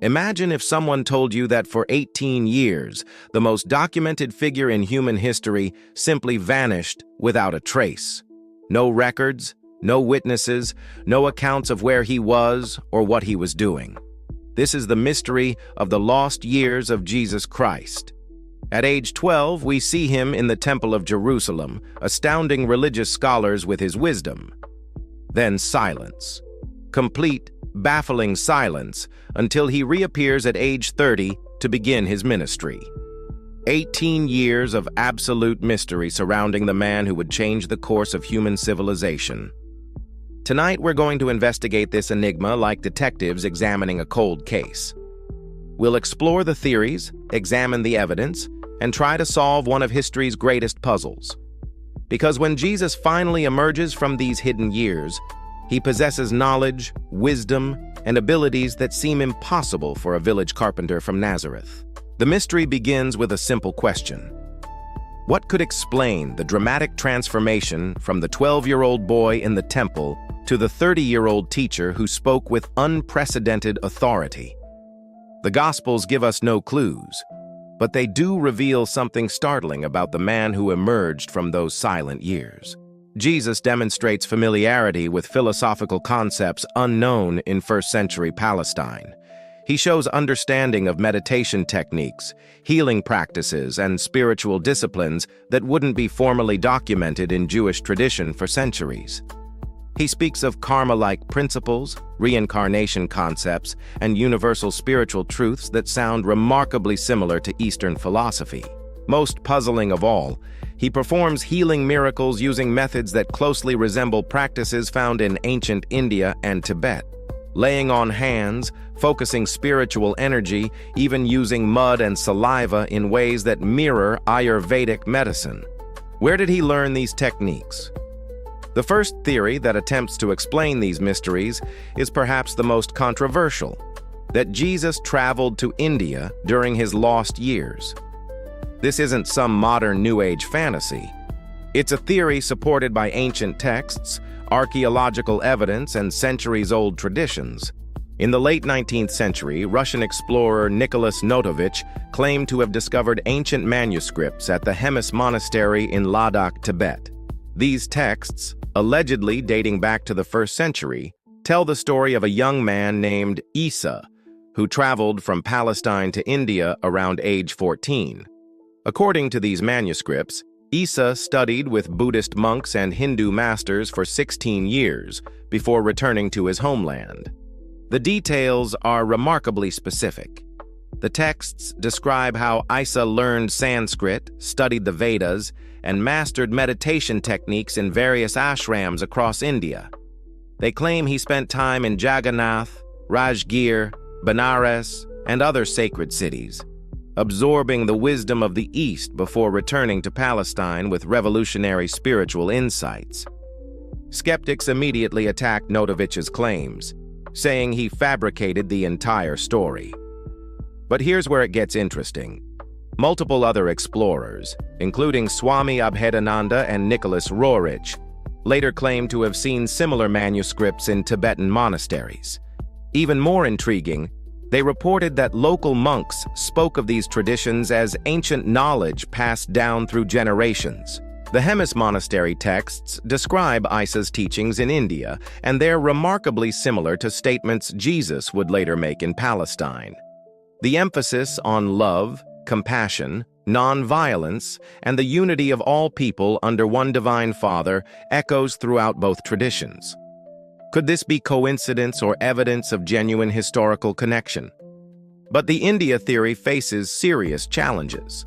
Imagine if someone told you that for 18 years, the most documented figure in human history simply vanished without a trace. No records, no witnesses, no accounts of where he was or what he was doing. This is the mystery of the lost years of Jesus Christ. At age 12, we see him in the Temple of Jerusalem, astounding religious scholars with his wisdom. Then silence. Complete, baffling silence until he reappears at age 30 to begin his ministry. 18 years of absolute mystery surrounding the man who would change the course of human civilization. Tonight, we're going to investigate this enigma like detectives examining a cold case. We'll explore the theories, examine the evidence, and try to solve one of history's greatest puzzles. Because when Jesus finally emerges from these hidden years, he possesses knowledge, wisdom, and abilities that seem impossible for a village carpenter from Nazareth. The mystery begins with a simple question. What could explain the dramatic transformation from the 12-year-old boy in the temple to the 30-year-old teacher who spoke with unprecedented authority? The Gospels give us no clues, but they do reveal something startling about the man who emerged from those silent years. Jesus demonstrates familiarity with philosophical concepts unknown in first-century Palestine. He shows understanding of meditation techniques, healing practices, and spiritual disciplines that wouldn't be formally documented in Jewish tradition for centuries. He speaks of karma-like principles, reincarnation concepts, and universal spiritual truths that sound remarkably similar to Eastern philosophy. Most puzzling of all, he performs healing miracles using methods that closely resemble practices found in ancient India and Tibet. Laying on hands, focusing spiritual energy, even using mud and saliva in ways that mirror Ayurvedic medicine. Where did he learn these techniques? The first theory that attempts to explain these mysteries is perhaps the most controversial, that Jesus traveled to India during his lost years. This isn't some modern New Age fantasy. It's a theory supported by ancient texts, archaeological evidence, and centuries-old traditions. In the late 19th century, Russian explorer Nicholas Notovich claimed to have discovered ancient manuscripts at the Hemis Monastery in Ladakh, Tibet. These texts, allegedly dating back to the 1st century, tell the story of a young man named Isa, who traveled from Palestine to India around age 14. According to these manuscripts, Isa studied with Buddhist monks and Hindu masters for 16 years before returning to his homeland. The details are remarkably specific. The texts describe how Isa learned Sanskrit, studied the Vedas, and mastered meditation techniques in various ashrams across India. They claim he spent time in Jagannath, Rajgir, Benares, and other sacred cities, absorbing the wisdom of the East before returning to Palestine with revolutionary spiritual insights. Skeptics immediately attacked Notovich's claims, saying he fabricated the entire story. But here's where it gets interesting. Multiple other explorers, including Swami Abhedananda and Nicholas Roerich, later claimed to have seen similar manuscripts in Tibetan monasteries. Even more intriguing, they reported that local monks spoke of these traditions as ancient knowledge passed down through generations. The Hemis Monastery texts describe Isa's teachings in India, and they're remarkably similar to statements Jesus would later make in Palestine. The emphasis on love, compassion, non-violence, and the unity of all people under one divine Father echoes throughout both traditions. Could this be coincidence or evidence of genuine historical connection? But the India theory faces serious challenges.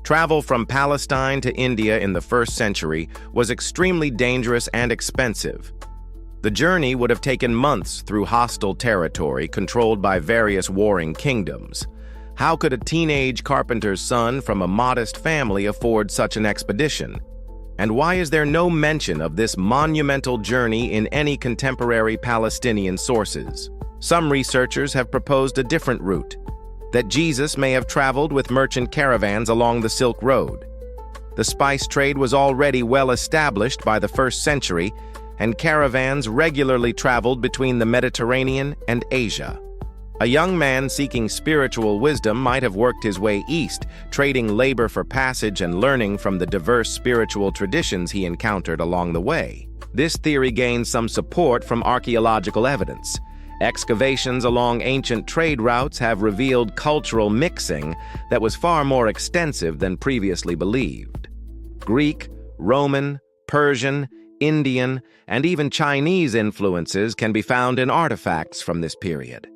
Travel from Palestine to India in the 1st century was extremely dangerous and expensive. The journey would have taken months through hostile territory controlled by various warring kingdoms. How could a teenage carpenter's son from a modest family afford such an expedition? And why is there no mention of this monumental journey in any contemporary Palestinian sources? Some researchers have proposed a different route, that Jesus may have traveled with merchant caravans along the Silk Road. The spice trade was already well established by the 1st century, and caravans regularly traveled between the Mediterranean and Asia. A young man seeking spiritual wisdom might have worked his way east, trading labor for passage and learning from the diverse spiritual traditions he encountered along the way. This theory gains some support from archaeological evidence. Excavations along ancient trade routes have revealed cultural mixing that was far more extensive than previously believed. Greek, Roman, Persian, Indian, and even Chinese influences can be found in artifacts from this period.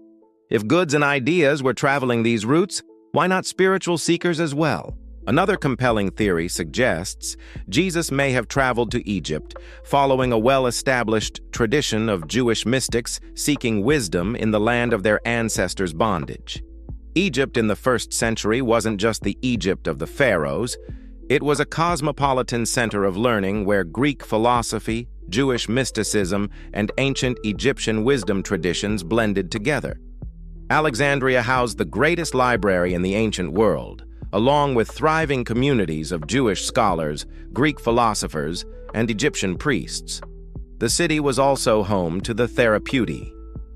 If goods and ideas were traveling these routes, why not spiritual seekers as well? Another compelling theory suggests Jesus may have traveled to Egypt, following a well-established tradition of Jewish mystics seeking wisdom in the land of their ancestors' bondage. Egypt in the 1st century wasn't just the Egypt of the pharaohs. It was a cosmopolitan center of learning where Greek philosophy, Jewish mysticism, and ancient Egyptian wisdom traditions blended together. Alexandria housed the greatest library in the ancient world, along with thriving communities of Jewish scholars, Greek philosophers, and Egyptian priests. The city was also home to the Therapeutae,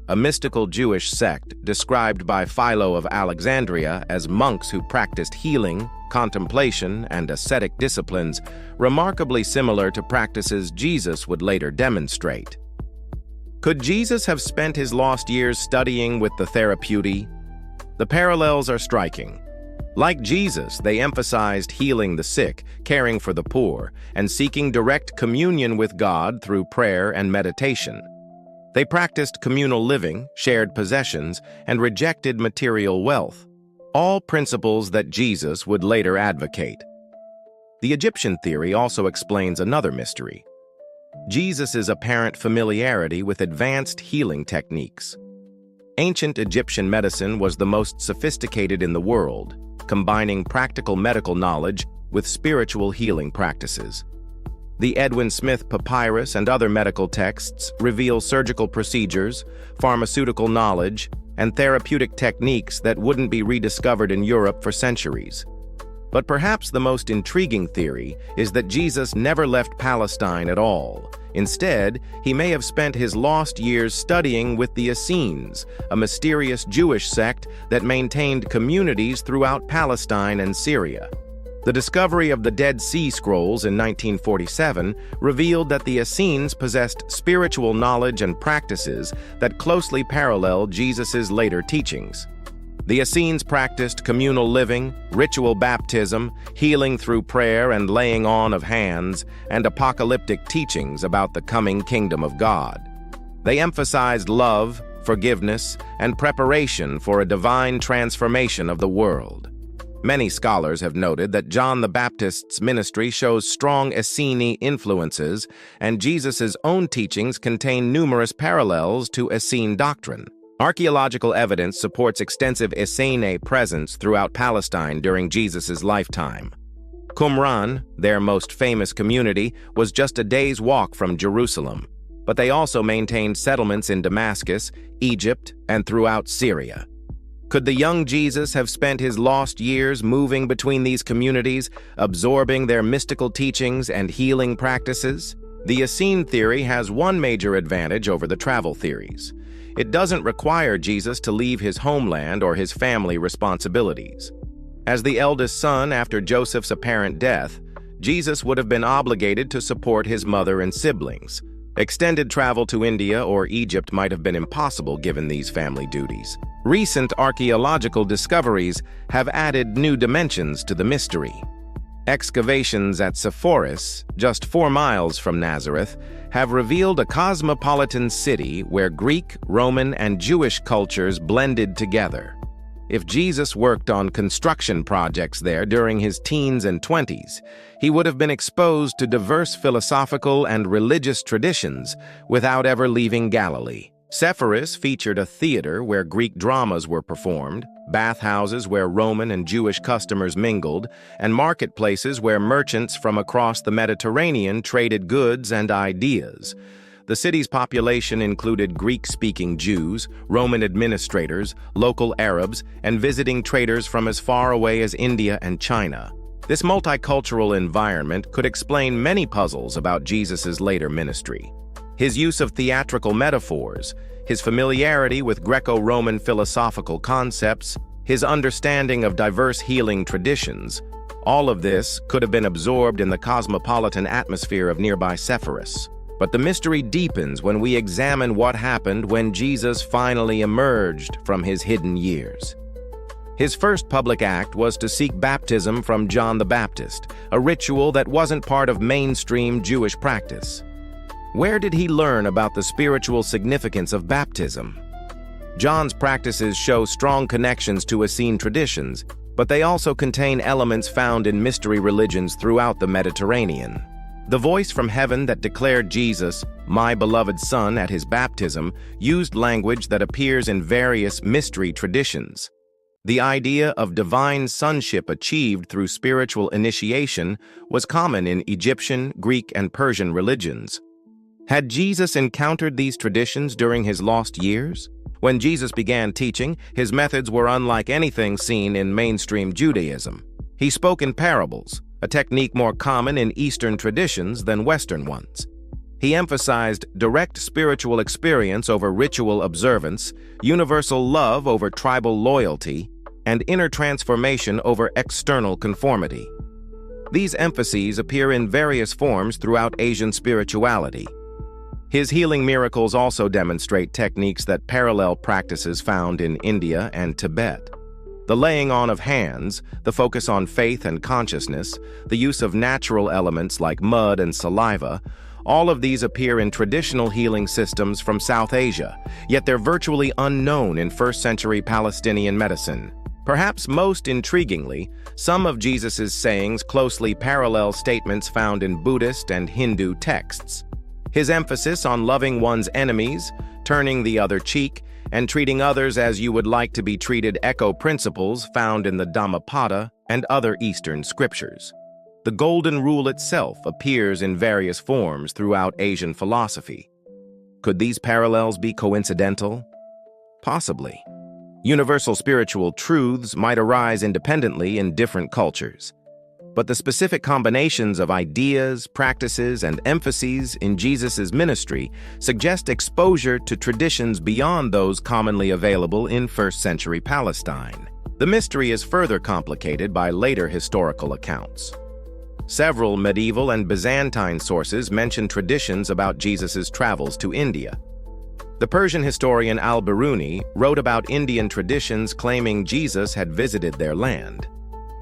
a mystical Jewish sect described by Philo of Alexandria as monks who practiced healing, contemplation, and ascetic disciplines, remarkably similar to practices Jesus would later demonstrate. Could Jesus have spent his lost years studying with the Therapeutae? The parallels are striking. Like Jesus, they emphasized healing the sick, caring for the poor, and seeking direct communion with God through prayer and meditation. They practiced communal living, shared possessions, and rejected material wealth, all principles that Jesus would later advocate. The Egyptian theory also explains another mystery: Jesus' apparent familiarity with advanced healing techniques. Ancient Egyptian medicine was the most sophisticated in the world, combining practical medical knowledge with spiritual healing practices. The Edwin Smith Papyrus and other medical texts reveal surgical procedures, pharmaceutical knowledge, and therapeutic techniques that wouldn't be rediscovered in Europe for centuries. But perhaps the most intriguing theory is that Jesus never left Palestine at all. Instead, he may have spent his lost years studying with the Essenes, a mysterious Jewish sect that maintained communities throughout Palestine and Syria. The discovery of the Dead Sea Scrolls in 1947 revealed that the Essenes possessed spiritual knowledge and practices that closely paralleled Jesus' later teachings. The Essenes practiced communal living, ritual baptism, healing through prayer and laying on of hands, and apocalyptic teachings about the coming kingdom of God. They emphasized love, forgiveness, and preparation for a divine transformation of the world. Many scholars have noted that John the Baptist's ministry shows strong Essene influences, and Jesus' own teachings contain numerous parallels to Essene doctrine. Archaeological evidence supports extensive Essene presence throughout Palestine during Jesus' lifetime. Qumran, their most famous community, was just a day's walk from Jerusalem, but they also maintained settlements in Damascus, Egypt, and throughout Syria. Could the young Jesus have spent his lost years moving between these communities, absorbing their mystical teachings and healing practices? The Essene theory has one major advantage over the travel theories. It doesn't require Jesus to leave his homeland or his family responsibilities. As the eldest son after Joseph's apparent death, Jesus would have been obligated to support his mother and siblings. Extended travel to India or Egypt might have been impossible given these family duties. Recent archaeological discoveries have added new dimensions to the mystery. Excavations at Sepphoris, just 4 miles from Nazareth, have revealed a cosmopolitan city where Greek, Roman, and Jewish cultures blended together. If Jesus worked on construction projects there during his teens and 20s, he would have been exposed to diverse philosophical and religious traditions without ever leaving Galilee. Sepphoris featured a theater where Greek dramas were performed, bathhouses where Roman and Jewish customers mingled, and marketplaces where merchants from across the Mediterranean traded goods and ideas. The city's population included Greek-speaking Jews, Roman administrators, local Arabs, and visiting traders from as far away as India and China. This multicultural environment could explain many puzzles about Jesus' later ministry. His use of theatrical metaphors, his familiarity with Greco-Roman philosophical concepts, his understanding of diverse healing traditions, all of this could have been absorbed in the cosmopolitan atmosphere of nearby Sepphoris. But the mystery deepens when we examine what happened when Jesus finally emerged from his hidden years. His first public act was to seek baptism from John the Baptist, a ritual that wasn't part of mainstream Jewish practice. Where did he learn about the spiritual significance of baptism? John's practices show strong connections to Essene traditions, but they also contain elements found in mystery religions throughout the Mediterranean. The voice from heaven that declared Jesus, my beloved Son, at his baptism, used language that appears in various mystery traditions. The idea of divine sonship achieved through spiritual initiation was common in Egyptian, Greek, and Persian religions. Had Jesus encountered these traditions during his lost years? When Jesus began teaching, his methods were unlike anything seen in mainstream Judaism. He spoke in parables, a technique more common in Eastern traditions than Western ones. He emphasized direct spiritual experience over ritual observance, universal love over tribal loyalty, and inner transformation over external conformity. These emphases appear in various forms throughout Asian spirituality. His healing miracles also demonstrate techniques that parallel practices found in India and Tibet. The laying on of hands, the focus on faith and consciousness, the use of natural elements like mud and saliva, all of these appear in traditional healing systems from South Asia, yet they're virtually unknown in first-century Palestinian medicine. Perhaps most intriguingly, some of Jesus' sayings closely parallel statements found in Buddhist and Hindu texts. His emphasis on loving one's enemies, turning the other cheek, and treating others as you would like to be treated echo principles found in the Dhammapada and other Eastern scriptures. The Golden Rule itself appears in various forms throughout Asian philosophy. Could these parallels be coincidental? Possibly. Universal spiritual truths might arise independently in different cultures. But the specific combinations of ideas, practices, and emphases in Jesus' ministry suggest exposure to traditions beyond those commonly available in first-century Palestine. The mystery is further complicated by later historical accounts. Several medieval and Byzantine sources mention traditions about Jesus' travels to India. The Persian historian al-Biruni wrote about Indian traditions claiming Jesus had visited their land.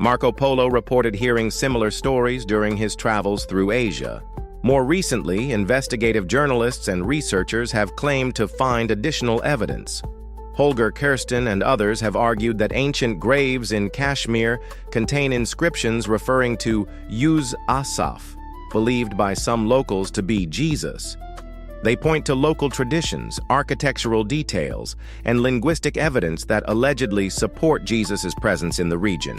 Marco Polo reported hearing similar stories during his travels through Asia. More recently, investigative journalists and researchers have claimed to find additional evidence. Holger Kirsten and others have argued that ancient graves in Kashmir contain inscriptions referring to Uz Asaf, believed by some locals to be Jesus. They point to local traditions, architectural details, and linguistic evidence that allegedly support Jesus' presence in the region.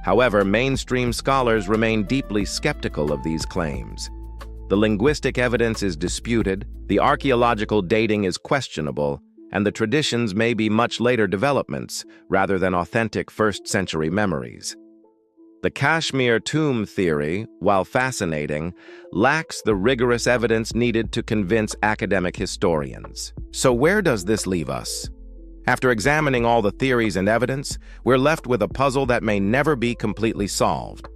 However, mainstream scholars remain deeply skeptical of these claims. The linguistic evidence is disputed, the archaeological dating is questionable, and the traditions may be much later developments rather than authentic first-century memories. The Kashmir tomb theory, while fascinating, lacks the rigorous evidence needed to convince academic historians. So where does this leave us? After examining all the theories and evidence, we're left with a puzzle that may never be completely solved.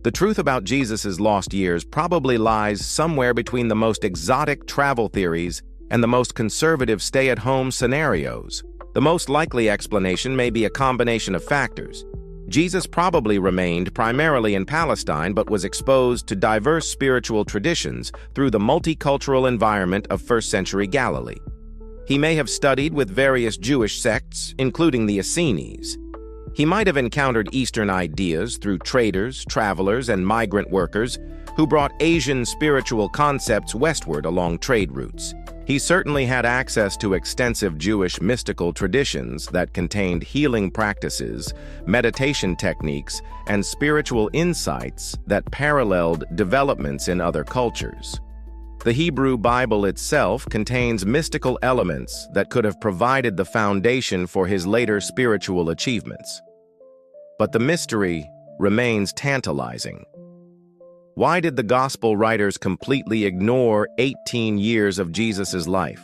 The truth about Jesus' lost years probably lies somewhere between the most exotic travel theories and the most conservative stay-at-home scenarios. The most likely explanation may be a combination of factors. Jesus probably remained primarily in Palestine but was exposed to diverse spiritual traditions through the multicultural environment of first-century Galilee. He may have studied with various Jewish sects, including the Essenes. He might have encountered Eastern ideas through traders, travelers, and migrant workers who brought Asian spiritual concepts westward along trade routes. He certainly had access to extensive Jewish mystical traditions that contained healing practices, meditation techniques, and spiritual insights that paralleled developments in other cultures. The Hebrew Bible itself contains mystical elements that could have provided the foundation for his later spiritual achievements. But the mystery remains tantalizing. Why did the Gospel writers completely ignore 18 years of Jesus' life?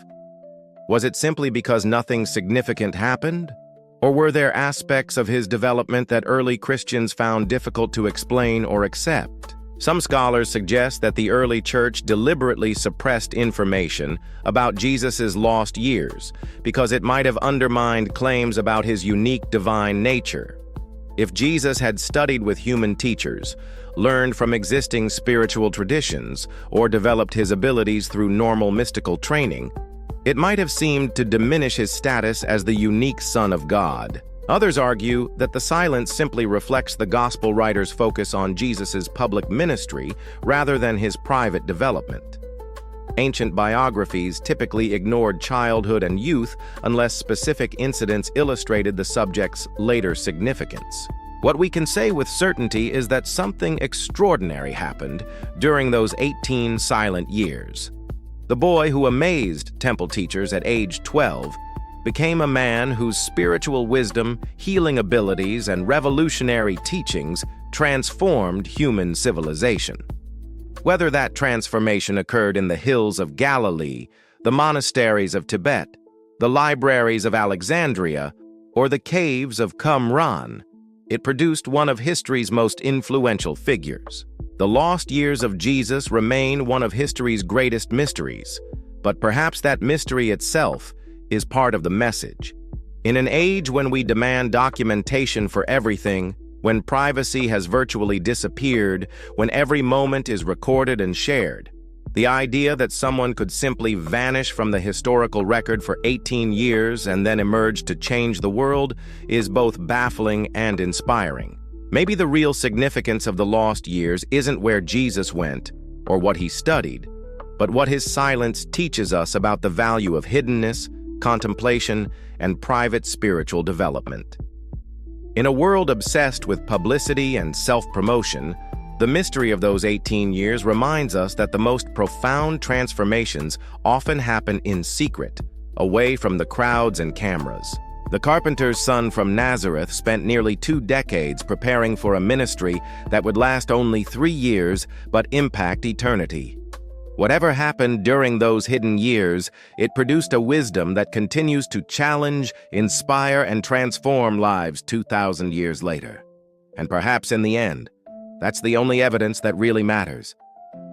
Was it simply because nothing significant happened? Or were there aspects of his development that early Christians found difficult to explain or accept? Some scholars suggest that the early church deliberately suppressed information about Jesus' lost years because it might have undermined claims about his unique divine nature. If Jesus had studied with human teachers, learned from existing spiritual traditions, or developed his abilities through normal mystical training, it might have seemed to diminish his status as the unique Son of God. Others argue that the silence simply reflects the gospel writer's focus on Jesus' public ministry rather than his private development. Ancient biographies typically ignored childhood and youth unless specific incidents illustrated the subject's later significance. What we can say with certainty is that something extraordinary happened during those 18 silent years. The boy who amazed temple teachers at age 12 became a man whose spiritual wisdom, healing abilities, and revolutionary teachings transformed human civilization. Whether that transformation occurred in the hills of Galilee, the monasteries of Tibet, the libraries of Alexandria, or the caves of Qumran, it produced one of history's most influential figures. The lost years of Jesus remain one of history's greatest mysteries, but perhaps that mystery itself is part of the message. In an age when we demand documentation for everything, when privacy has virtually disappeared, when every moment is recorded and shared, the idea that someone could simply vanish from the historical record for 18 years and then emerge to change the world is both baffling and inspiring. Maybe the real significance of the lost years isn't where Jesus went or what he studied, but what his silence teaches us about the value of hiddenness, contemplation, and private spiritual development. In a world obsessed with publicity and self-promotion, the mystery of those 18 years reminds us that the most profound transformations often happen in secret, away from the crowds and cameras. The carpenter's son from Nazareth spent nearly 2 decades preparing for a ministry that would last only 3 years but impact eternity. Whatever happened during those hidden years, it produced a wisdom that continues to challenge, inspire, and transform lives 2,000 years later. And perhaps in the end, that's the only evidence that really matters.